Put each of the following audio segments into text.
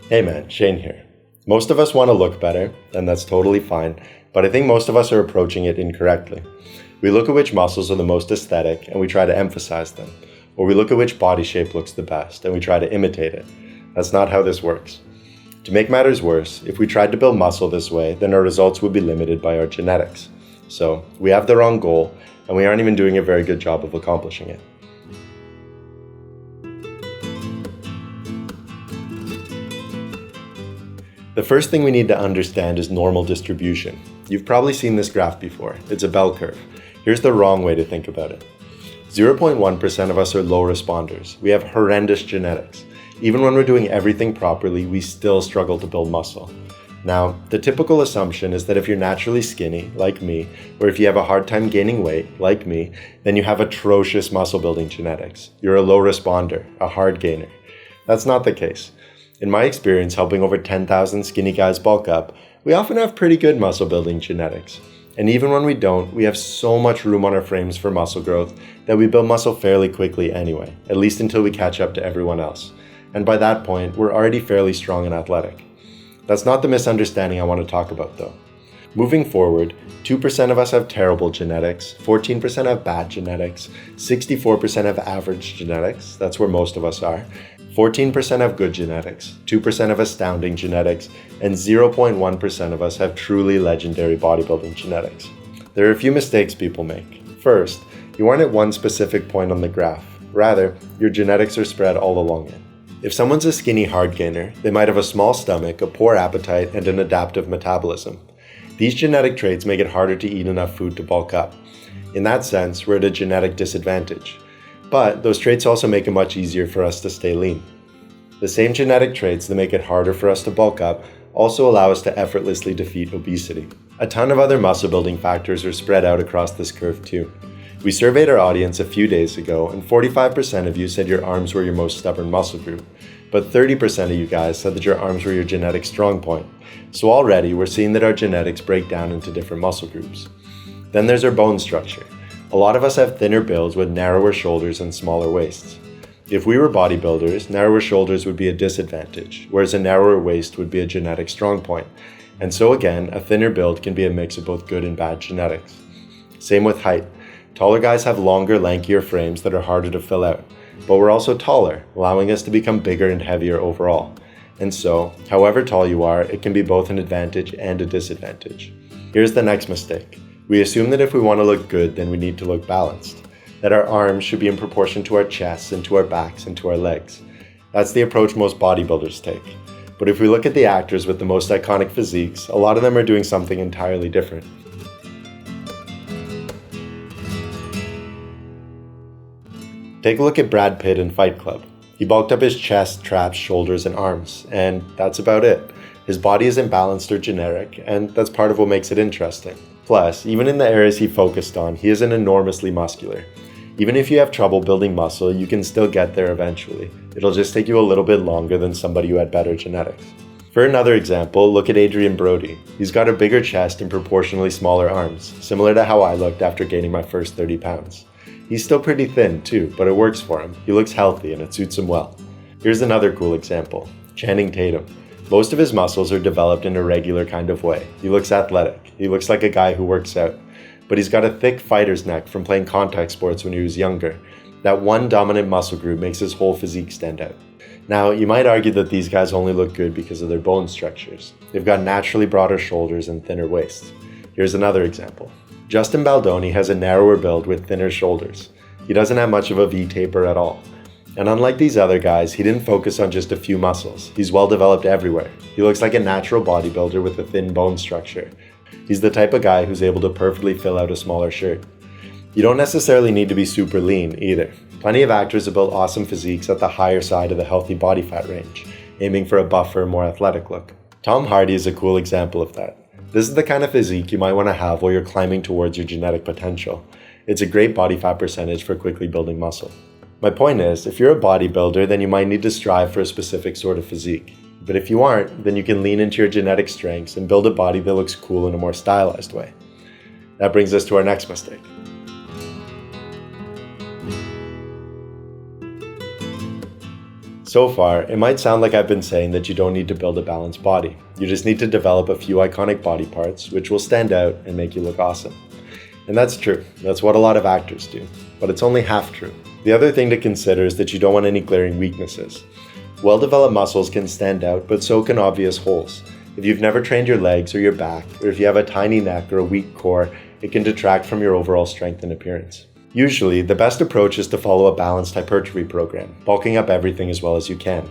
Hey man, Shane here. Most of us want to look better, and that's totally fine, but I think most of us are approaching it incorrectly. We look at which muscles are the most aesthetic and we try to emphasize them, or we look at which body shape looks the best and we try to imitate it. That's not how this works. To make matters worse, if we tried to build muscle this way, then our results would be limited by our genetics. So, we have the wrong goal, and we aren't even doing a very good job of accomplishing it. The first thing we need to understand is normal distribution. You've probably seen this graph before. It's a bell curve. Here's the wrong way to think about it. 0.1% of us are low responders. We have horrendous genetics. Even when we're doing everything properly, we still struggle to build muscle. Now, the typical assumption is that if you're naturally skinny, like me, or if you have a hard time gaining weight, like me, then you have atrocious muscle building genetics. You're a low responder, a hard gainer. That's not the case. In my experience helping over 10,000 skinny guys bulk up, we often have pretty good muscle building genetics. And even when we don't, we have so much room on our frames for muscle growth that we build muscle fairly quickly anyway, at least until we catch up to everyone else. And by that point, we're already fairly strong and athletic. That's not the misunderstanding I want to talk about though. Moving forward, 2% of us have terrible genetics, 14% have bad genetics, 64% have average genetics, that's where most of us are, 14% have good genetics, 2% have astounding genetics, and 0.1% of us have truly legendary bodybuilding genetics. There are a few mistakes people make. First, you aren't at one specific point on the graph. Rather, your genetics are spread all along it. If someone's a skinny hard gainer, they might have a small stomach, a poor appetite, and an adaptive metabolism. These genetic traits make it harder to eat enough food to bulk up. In that sense, we're at a genetic disadvantage. But those traits also make it much easier for us to stay lean. The same genetic traits that make it harder for us to bulk up also allow us to effortlessly defeat obesity. A ton of other muscle building factors are spread out across this curve too. We surveyed our audience a few days ago, and 45% of you said your arms were your most stubborn muscle group, but 30% of you guys said that your arms were your genetic strong point. So already we're seeing that our genetics break down into different muscle groups. Then there's our bone structure. A lot of us have thinner builds with narrower shoulders and smaller waists. If we were bodybuilders, narrower shoulders would be a disadvantage, whereas a narrower waist would be a genetic strong point. And so again, a thinner build can be a mix of both good and bad genetics. Same with height. Taller guys have longer, lankier frames that are harder to fill out, but we're also taller, allowing us to become bigger and heavier overall. And so, however tall you are, it can be both an advantage and a disadvantage. Here's the next mistake. We assume that if we want to look good, then we need to look balanced. That our arms should be in proportion to our chests and to our backs and to our legs. That's the approach most bodybuilders take. But if we look at the actors with the most iconic physiques, a lot of them are doing something entirely different. Take a look at Brad Pitt in Fight Club. He bulked up his chest, traps, shoulders, and arms, and that's about it. His body isn't balanced or generic, and that's part of what makes it interesting. Plus, even in the areas he focused on, he isn't enormously muscular. Even if you have trouble building muscle, you can still get there eventually. It'll just take you a little bit longer than somebody who had better genetics. For another example, look at Adrian Brody. He's got a bigger chest and proportionally smaller arms, similar to how I looked after gaining my first 30 pounds. He's still pretty thin too, but it works for him. He looks healthy and it suits him well. Here's another cool example. Channing Tatum. Most of his muscles are developed in a regular kind of way. He looks athletic. He looks like a guy who works out. But he's got a thick fighter's neck from playing contact sports when he was younger. That one dominant muscle group makes his whole physique stand out. Now, you might argue that these guys only look good because of their bone structures. They've got naturally broader shoulders and thinner waists. Here's another example. Justin Baldoni has a narrower build with thinner shoulders. He doesn't have much of a V-taper at all. And unlike these other guys, he didn't focus on just a few muscles. He's well developed everywhere. He looks like a natural bodybuilder with a thin bone structure. He's the type of guy who's able to perfectly fill out a smaller shirt. You don't necessarily need to be super lean either. Plenty of actors have built awesome physiques at the higher side of the healthy body fat range, aiming for a buffer, more athletic look. Tom Hardy is a cool example of that. This is the kind of physique you might want to have while you're climbing towards your genetic potential. It's a great body fat percentage for quickly building muscle. My point is, if you're a bodybuilder, then you might need to strive for a specific sort of physique. But if you aren't, then you can lean into your genetic strengths and build a body that looks cool in a more stylized way. That brings us to our next mistake. So far, it might sound like I've been saying that you don't need to build a balanced body. You just need to develop a few iconic body parts which will stand out and make you look awesome. And that's true. That's what a lot of actors do. But it's only half true. The other thing to consider is that you don't want any glaring weaknesses. Well-developed muscles can stand out, but so can obvious holes. If you've never trained your legs or your back, or if you have a tiny neck or a weak core, it can detract from your overall strength and appearance. Usually, the best approach is to follow a balanced hypertrophy program, bulking up everything as well as you can.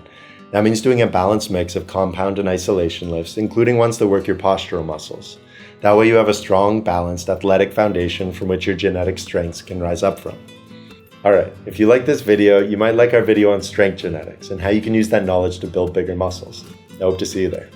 That means doing a balanced mix of compound and isolation lifts, including ones that work your postural muscles. That way you have a strong, balanced, athletic foundation from which your genetic strengths can rise up from. Alright, if you like this video, you might like our video on strength genetics and how you can use that knowledge to build bigger muscles. I hope to see you there.